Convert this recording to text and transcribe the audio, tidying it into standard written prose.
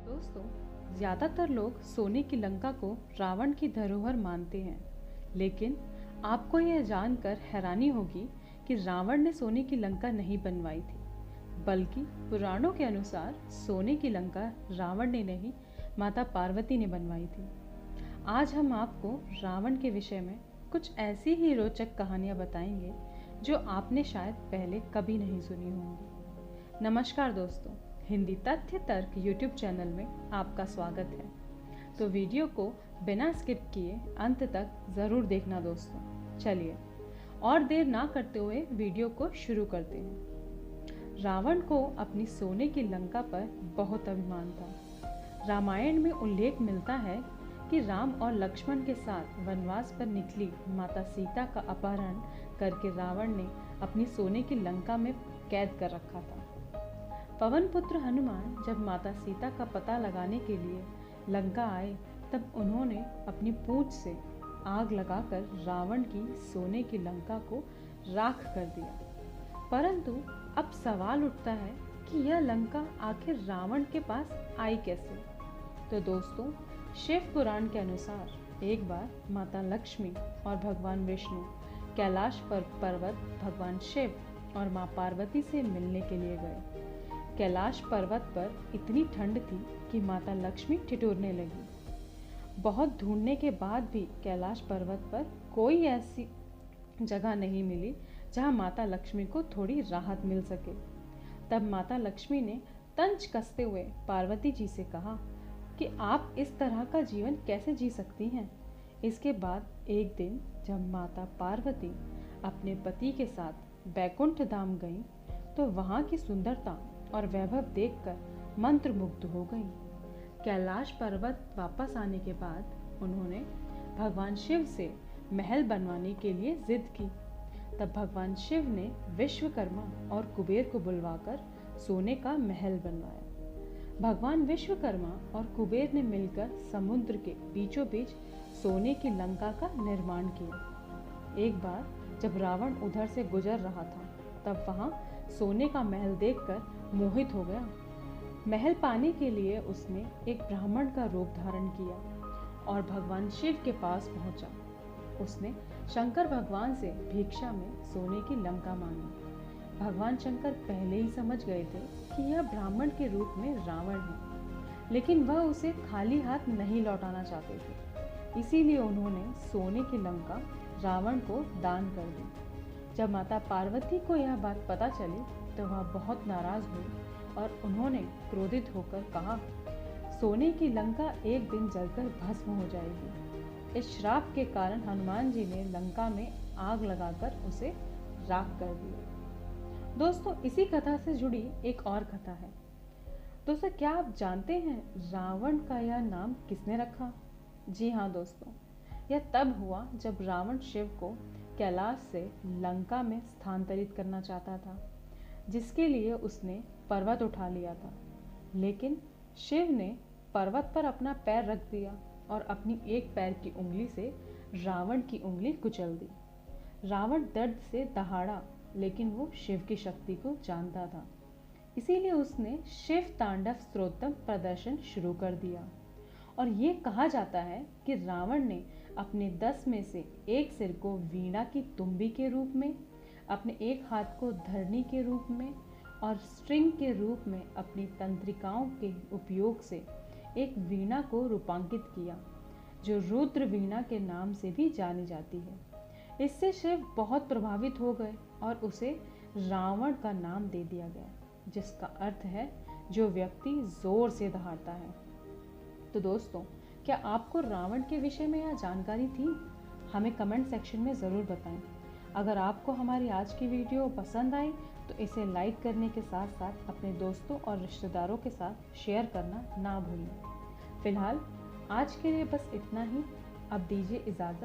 दोस्तों, ज़्यादातर लोग सोने की लंका को रावण की धरोहर मानते हैं, लेकिन आपको यह जानकर हैरानी होगी कि रावण ने सोने की लंका नहीं बनवाई थी, बल्कि पुराणों के अनुसार सोने की लंका रावण ने नहीं, माता पार्वती ने बनवाई थी। आज हम आपको रावण के विषय में कुछ ऐसी ही रोचक कहानियाँ बताएंगे जो आपने शायद पहले कभी नहीं सुनी होंगी। नमस्कार दोस्तों, हिंदी तथ्य तर्क यूट्यूब चैनल में आपका स्वागत है। तो वीडियो को बिना स्किप किए अंत तक ज़रूर देखना दोस्तों। चलिए और देर ना करते हुए वीडियो को शुरू करते हैं। रावण को अपनी सोने की लंका पर बहुत अभिमान था। रामायण में उल्लेख मिलता है कि राम और लक्ष्मण के साथ वनवास पर निकली माता सीता का अपहरण करके रावण ने अपनी सोने की लंका में कैद कर रखा था। पवन पुत्र हनुमान जब माता सीता का पता लगाने के लिए लंका आए, तब उन्होंने अपनी पूंछ से आग लगाकर रावण की सोने की लंका को राख कर दिया। परंतु अब सवाल उठता है कि यह लंका आखिर रावण के पास आई कैसे? तो दोस्तों, शिव पुराण के अनुसार एक बार माता लक्ष्मी और भगवान विष्णु कैलाश पर्वत भगवान शिव और माँ पार्वती से मिलने के लिए गए। कैलाश पर्वत पर इतनी ठंड थी कि माता लक्ष्मी ठिठुरने लगी। बहुत ढूंढने के बाद भी कैलाश पर्वत पर कोई ऐसी जगह नहीं मिली जहां माता लक्ष्मी को थोड़ी राहत मिल सके। तब माता लक्ष्मी ने तंज कसते हुए पार्वती जी से कहा कि आप इस तरह का जीवन कैसे जी सकती हैं। इसके बाद एक दिन जब माता पार्वती अपने पति के साथ बैकुंठ धाम गईं, तो वहां की सुंदरता और वैभव देखकर मंत्रमुग्ध हो गई। कैलाश पर्वत वापस आने के बाद उन्होंने भगवान शिव से महल बनवाने के लिए जिद की। तब भगवान शिव ने विश्वकर्मा और कुबेर को बुलवाकर सोने का महल बनवाया। भगवान विश्वकर्मा और कुबेर ने मिलकर समुद्र के बीचों बीच सोने की लंका का निर्माण किया। एक बार जब रावण उधर से गुजर रहा था, तब वहां सोने का महल देखकर मोहित हो गया। महल पाने के लिए उसने एक ब्राह्मण का रूप धारण किया और भगवान शिव के पास पहुंचा। उसने शंकर भगवान से भिक्षा में सोने की लंका मांगी। भगवान शंकर पहले ही समझ गए थे कि यह ब्राह्मण के रूप में रावण है, लेकिन वह उसे खाली हाथ नहीं लौटाना चाहते थे। इसीलिए उन्होंने सोने की लंका रावण को दान कर दी। जब माता पार्वती को यह बात पता चली, तो वह बहुत नाराज हुई और उन्होंने क्रोधित होकर कहा, सोने की लंका एक दिन जलकर भस्म हो जाएगी। इस श्राप के कारण हनुमान जी ने लंका में आग लगाकर उसे राख कर दिया। दोस्तों, इसी कथा से जुड़ी एक और कथा है। दोस्तों, क्या आप जानते हैं रावण का यह नाम किसने रखा? जी हाँ दोस्तों, यह तब हुआ जब रावण शिव को कैलाश से लंका में स्थानांतरित करना चाहता था, जिसके लिए उसने पर्वत उठा लिया था। लेकिन शिव ने पर्वत पर अपना पैर रख दिया और अपनी एक पैर की उंगली से रावण की उंगली कुचल दी। रावण दर्द से दहाड़ा, लेकिन वो शिव की शक्ति को जानता था। इसीलिए उसने शिव तांडव स्तोत्रम प्रदर्शन शुरू कर दिया। और ये कहा जाता है कि रावण ने अपने 10 में से एक सिर को वीणा की तुम्बी के रूप में, अपने एक हाथ को धरनी के रूप में और स्ट्रिंग के रूप में अपनी तंत्रिकाओं के उपयोग से एक वीणा को रूपांकित किया, जो रुद्र वीणा के नाम से भी जानी जाती है। इससे शिव बहुत प्रभावित हो गए और उसे रावण का नाम दे दिया गया, जिसका अर्थ है जो व्यक्ति जोर से दहाड़ता है। तो दोस्तों, क्या आपको रावण के विषय में यह जानकारी थी? हमें कमेंट सेक्शन में ज़रूर बताएं। अगर आपको हमारी आज की वीडियो पसंद आई तो इसे लाइक करने के साथ साथ अपने दोस्तों और रिश्तेदारों के साथ शेयर करना ना भूलें। फिलहाल आज के लिए बस इतना ही। अब दीजिए इजाज़त।